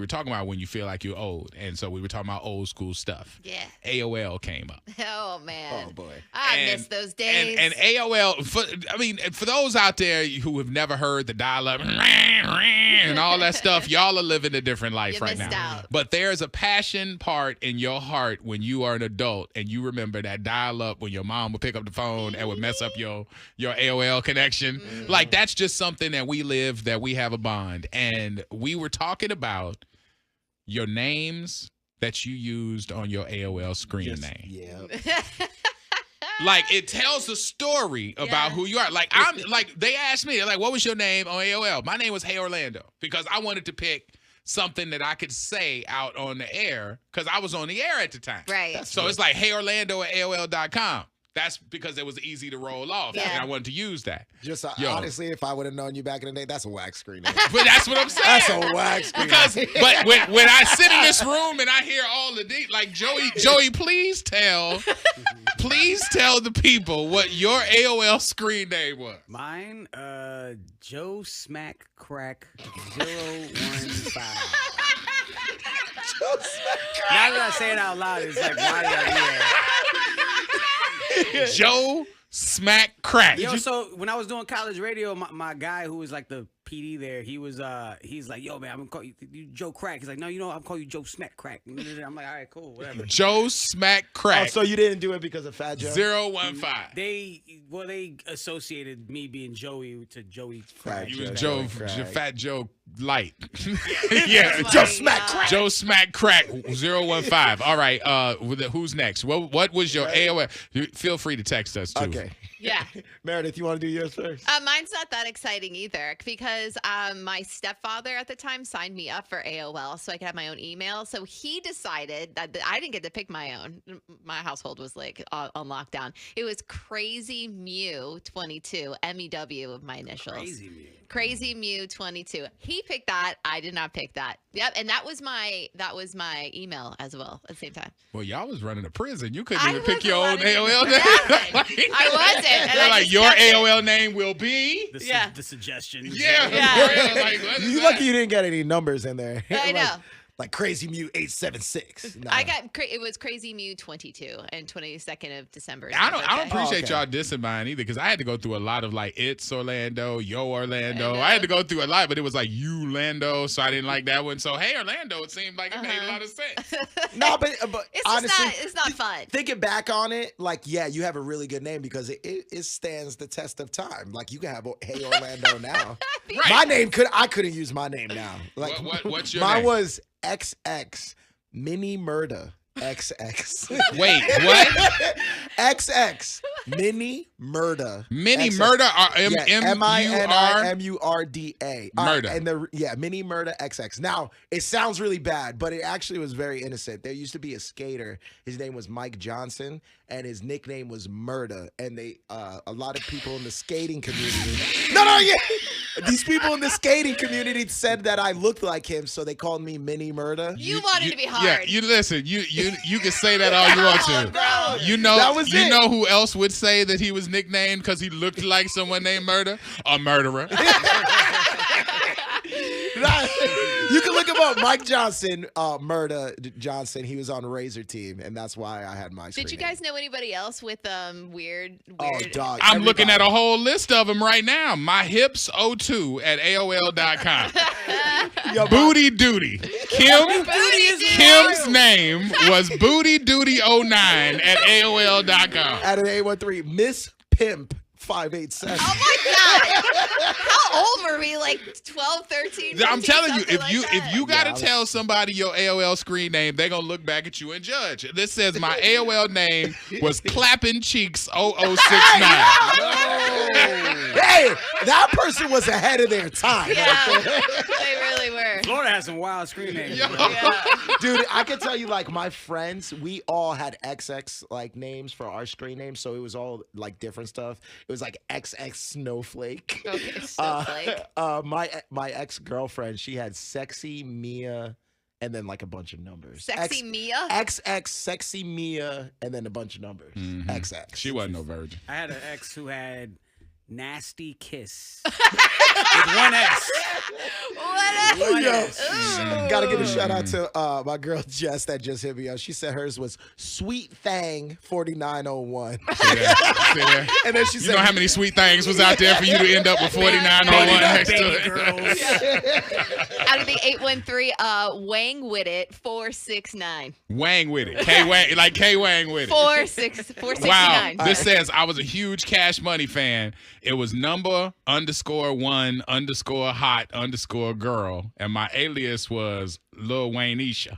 were talking about when you feel like you're old, and so we were talking about old school stuff. Yeah. AOL came up. Oh man. Oh boy. I miss those days. And AOL, for those out there who have never heard the dial-up and all that stuff, y'all are living a different life right now. Out. But there's a passion part in your heart when you are an adult and you remember that dial-up when your mom would pick up the phone and would mess up your AOL connection. Like, that's just something that we live, that we have a bond. And we were talking about your names that you used on your AOL screen name. Yeah. Like, it tells a story about who you are. Like, they asked me, they're like, what was your name on AOL? My name was Hey Orlando, because I wanted to pick something that I could say out on the air, because I was on the air at the time. Right. So it's like Hey Orlando at AOL.com. That's because it was easy to roll off, and I wanted to use that. Just honestly, if I would have known you back in the day, that's a wax screen. But that's what I'm saying. That's a wax screen. Because, but when I sit in this room and I hear all the like Joey, please tell the people what your AOL screen name was. Mine, Joe Smack Crack 015. Now that I say it out loud, it's like, why did I do that? Joe Smack Crack. Yo, so when I was doing college radio, my guy who was like the PD there, he's like, yo, man, I'm gonna call you Joe Crack. He's like, no, I'm call you Joe Smack Crack. I'm like, all right, cool, whatever. Joe Smack Crack. Oh, so you didn't do it because of Fat Joe? 015. They associated me being Joey to Joey Crack. You was Joe Fat Joe Light. Yeah, Joe Smack Crack. Joe Smack Crack 015. All right, who's next? What was your AOL? Feel free to text us too. Okay. Yeah. Meredith, you want to do yours first? Mine's not that exciting either, because my stepfather at the time signed me up for AOL so I could have my own email. So he decided that I didn't get to pick my own. My household was like on lockdown. It was Crazy Mew 22, MEW of my initials. Crazy Mew. Crazy Mew 22. He picked that. I did not pick that. Yep, and that was my email as well at the same time. Well, y'all was running a prison. You couldn't even pick your own wasn't AOL name. I wasn't. And They're I like, just your kept it. AOL name will be. The suggestions. Yeah. Like, what is You that? lucky you didn't get any numbers in there. I know. Like Crazy Mew 876. Nah. It was Crazy Mew 22 and 22nd of December. I don't appreciate okay. y'all dissing mine either, because I had to go through a lot of like It's Orlando, Yo Orlando. I had to go through a lot, but it was like You Lando, so I didn't like that one. So Hey Orlando, it seemed like it made a lot of sense. No, but It's honestly, just it's not fun. thinking back on it, like, yeah, you have a really good name because it stands the test of time. Like, you can have Hey Orlando now. Right. My name I couldn't use my name now. Like, what's your mine name? was XX Mini Murda XX. Wait, what? XX Mini Murda. Mini XX. Murda or MINIMURDA. Murda. And Mini Murda XX. Now, it sounds really bad, but it actually was very innocent. There used to be a skater. His name was Mike Johnson, and his nickname was Murda. And a lot of people in the skating community. These people in the skating community said that I looked like him, so they called me Mini Murda. You wanted to be hard. Yeah, you listen. You can say that all you want to. Bro. You know, That was it. know who else would say that he was nicknamed because he looked like someone named Murda? A murderer. You can look him up. Mike Johnson, Murda Johnson. He was on Razor Team, and that's why I had my. Did you guys know anybody else with weird? Oh, dog. I'm looking at a whole list of them right now. My hips 02 at AOL.com. Yo, Booty Duty. Kim's name was Booty Duty 09 at AOL.com. At an 813, Miss Pimp 587. Oh my God! How old were we? Like 12, 13? I'm 15, telling you, something if you gotta Yeah, tell somebody your AOL screen name, they're gonna look back at you and judge. This says my AOL name was Clapping Cheeks 0069. Hey, that person was ahead of their time. Yeah, they really were. Florida has some wild screen names. Yo. Yeah. Dude, I can tell you, like, my friends, we all had XX like names for our screen names, so it was all like different stuff. It was like XX Snowflake. Okay, Snowflake. My ex-girlfriend, she had Sexy Mia and then like a bunch of numbers. Sexy Mia? XX Sexy Mia and then a bunch of numbers. XX. She wasn't no virgin. I had an ex who had Nasty Kiss. With one S. One Yo, S. gotta give a shout out to my girl Jess that just hit me up. She said hers was Sweet Thang 4901. See there? And then she You said, know how many sweet things was out there for you to end up with 4901 next to Baby it? girls. Out of the 813, Wang with it 469. Wang with it. K Wang, like K Wang with it. 469. Wow. This says I was a huge Cash Money fan. It was _1_hot_girl. And my alias was Lil Wayneisha.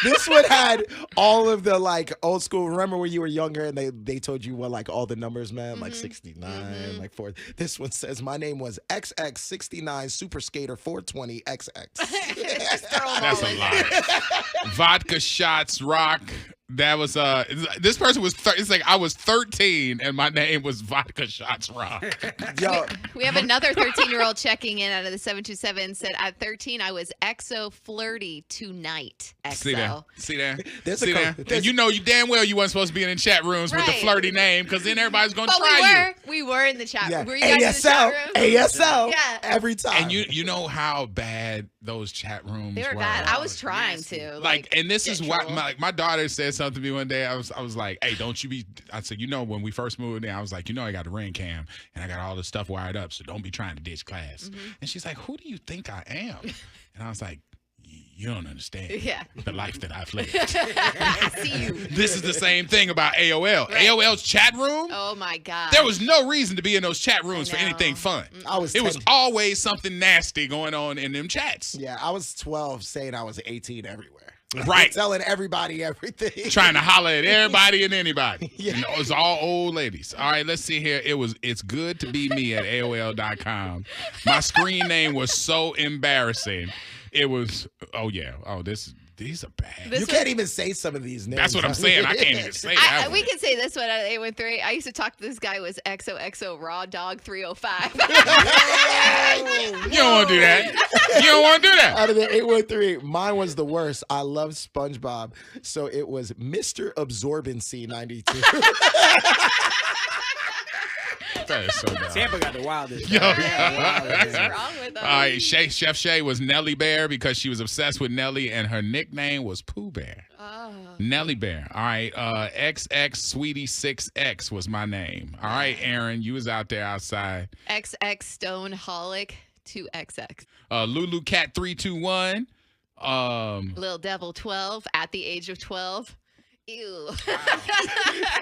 this one had all of the like old school. Remember when you were younger and they told you what like all the numbers, man, like 69, like 4. This one says my name was XX69 Super Skater 420 XX. Just throw 'em That's all a in lot. Vodka shots rock. That was this person was it's like I was 13 and my name was Vodka Shots Rock. Yo, We have another 13-year-old checking in out of the 727. Said at 13 I was exo flirty tonight. Exo. See there. There's See a co- there. there's- And you know you damn well you weren't supposed to be in chat rooms with the Right. flirty name because then everybody's gonna But try you. we were in the chat yeah. room. Were you guys in the ASL, chat room? ASL, Yeah. every time. And you know how bad those chat rooms They were bad. I was trying to. Like, and this get is why trouble. my daughter said something to me one day. I was like, hey, don't you be. I said, you know, when we first moved in, I was like, you know, I got a ring cam and I got all the stuff wired up, so don't be trying to ditch class. And she's like, who do you think I am? And I was like, you don't understand Yeah. the life that I've lived. I see you. This is the same thing about AOL. Right. AOL's chat room. Oh my God. There was no reason to be in those chat rooms for know. anything fun. I was It was 10. always something nasty going on in them chats. Yeah, I was 12 saying I was 18 everywhere. Right. Telling everybody everything. Trying to holler at everybody and anybody. Yeah. And it was all old ladies. All right, let's see here. It's good to be me at AOL.com. My screen name was so embarrassing. It was, these are bad. This You can't even say some of these names. That's what I'm saying. I can't even say that. we can say this one out of 813. I used to talk to this guy who was XOXO Raw Dog 305. You don't want to do that. You don't want to do that. Out of the 813, mine was the worst. I love SpongeBob. So it was Mr. Absorbency 92. That is so bad. Tampa got the wildest. Yo, What's yeah. wrong with them? All right, Chef Shay was Nellie Bear because she was obsessed with Nellie, and her nickname was Pooh Bear. Oh. Nellie Bear. All right, XX Sweetie 6X was my name. All right, Aaron, you was out there outside. XX Stone Holic 2XX. Lulu Cat 321. Little Devil 12 at the age of 12. Ew. All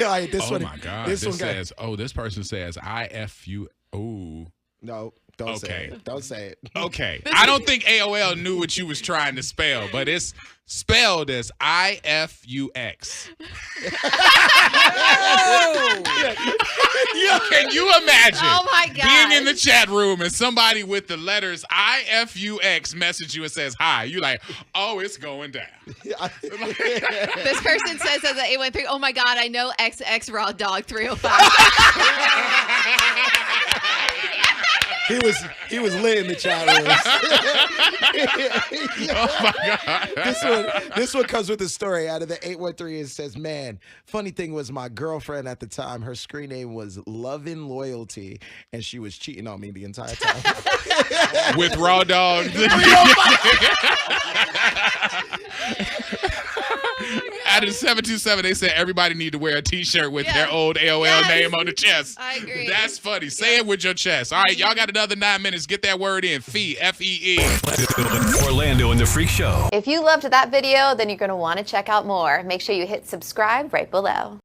right, this Oh one. my God! This This one got, says. Oh, this person says IFU. Ooh. no, don't say Okay. it. Don't say it. Okay. I don't think AOL knew what you was trying to spell, but it's spelled as IFUX. Can you imagine Oh my God. being in the chat room and somebody with the letters IFUX message you and says hi? You like, oh, it's going down. This person says as an 813, oh my God, I know XX Raw Dog 305. He was lit in the chat room. Oh my God. This one comes with a story out of the 813. It says, man, funny thing was my girlfriend at the time, her screen name was Lovin' Loyalty, and she was cheating on me the entire time. With Raw Dog. Out of the 727, they said everybody need to wear a T-shirt with their old AOL Yes. name on the chest. I agree. That's funny. Say it with your chest. All right, y'all got another 9 minutes. Get that word in. Fee, F-E-E. Orlando and the Freak Show. If you loved that video, then you're going to want to check out more. Make sure you hit subscribe right below.